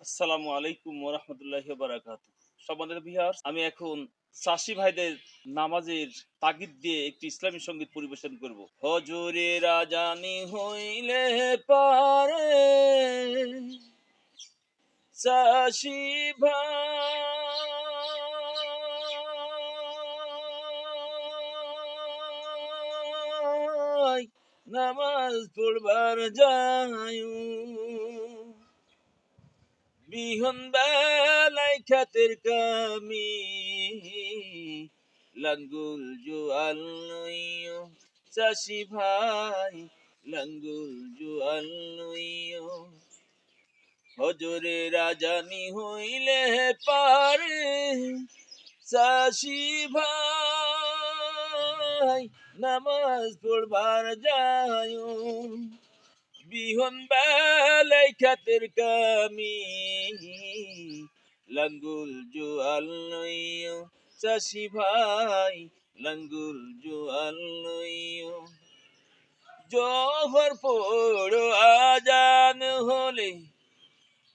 আসসালামু আলাইকুম ওয়া রাহমাতুল্লাহি ওয়া বারাকাতুহু। সম্মানিত ভিউয়ার্স, আমি এখন চাষী ভাইদের নামাজের তাগিদ দিয়ে একটি ইসলামী সঙ্গীত পরিবেশন করব। হজুরের আজানি হইলে পারে চাষী ভাই নামাজ পড়বার যায় বিহন বেলায় খাতের কামি লাঙ্গুল জোয়াল লইও চাষি ভাই লাঙ্গুল জোয়াল লইও হজরে রাজানি হইলে পারে চাষি ভাই নামাজ পড়বার যায় বিহন বেলায় খাতের কামি লাঙ্গুল জোয়াল লইও চাষি ভাই লাঙ্গুল জোয়াল লইও জোহর পড়ো আজান হলে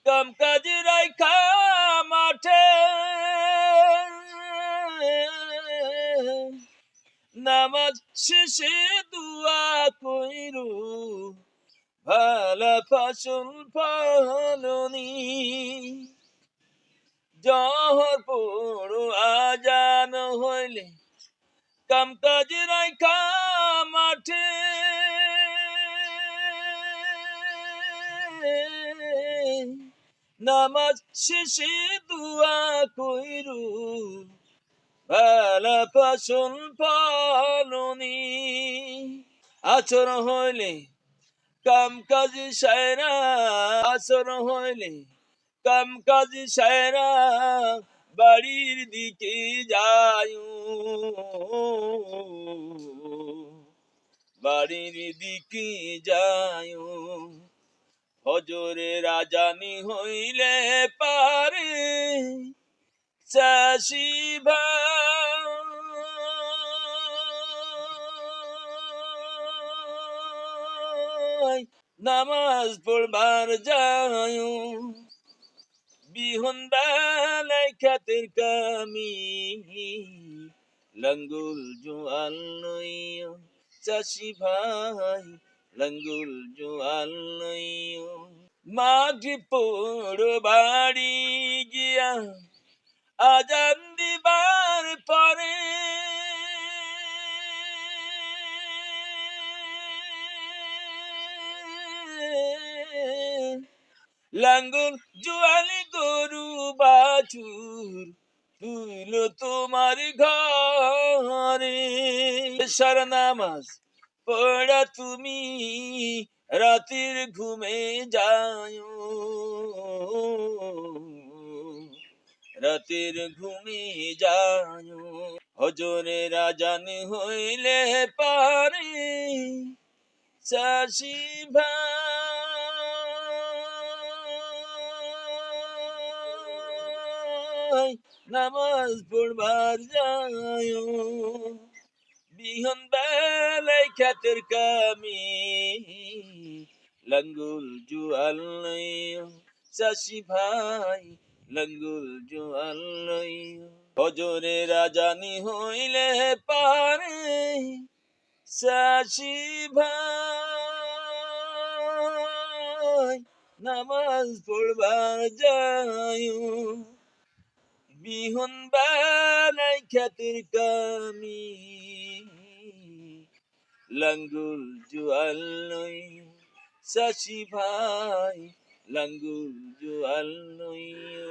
কাম কাজ রাইখা মাঠে নামাজ শেষে দুয়া কইরু ভালা ফসল ফলনি জহর পড়ো আজান হইলে কাম কাজ রাইখা মাঠে নামাজ শেষে দুয়া কইরু ভালা ফসল ফলনি আচর হইলে কাম কাজ সায়রা আসর হইলে কাম কাজ সায়রা বাড়ির দিকে যায় বাড়ির দিকে যায় হজরে রাজানি হইলে পারে চাষি ভাই নামাজ পড়বার যায় বিহন বেলায় খাতের কামি লাঙ্গুল জোয়াল লইও চাষি ভাই লাঙ্গুল জোয়াল লইও মাগরিব পড়ো বাড়ি গিয়া আজান দিবার পরে লাঙ্গল জোয়ালি গরু বাছুর তুইল তোমার ঘরে সার নামাজ পড়া তুমি রাতের ঘুমে যায় রাতের ঘুমে যায় হজরে রাজান হইলে পারে চাষি ভাই নামাজ পড়বার যায় বিহন বেলায় খাতের কামি লাঙ্গুল জোয়াল লইও চাষি ভাই লাঙ্গুল জোয়াল লইও হজরে রাজানি হইলে পারে চাষি ভাই নামাজ পড়বার যায় বিহন বেলায় খাতের কামি লাঙ্গুল জোয়াল লইও চাষি ভাই লাঙ্গুল জোয়াল লইও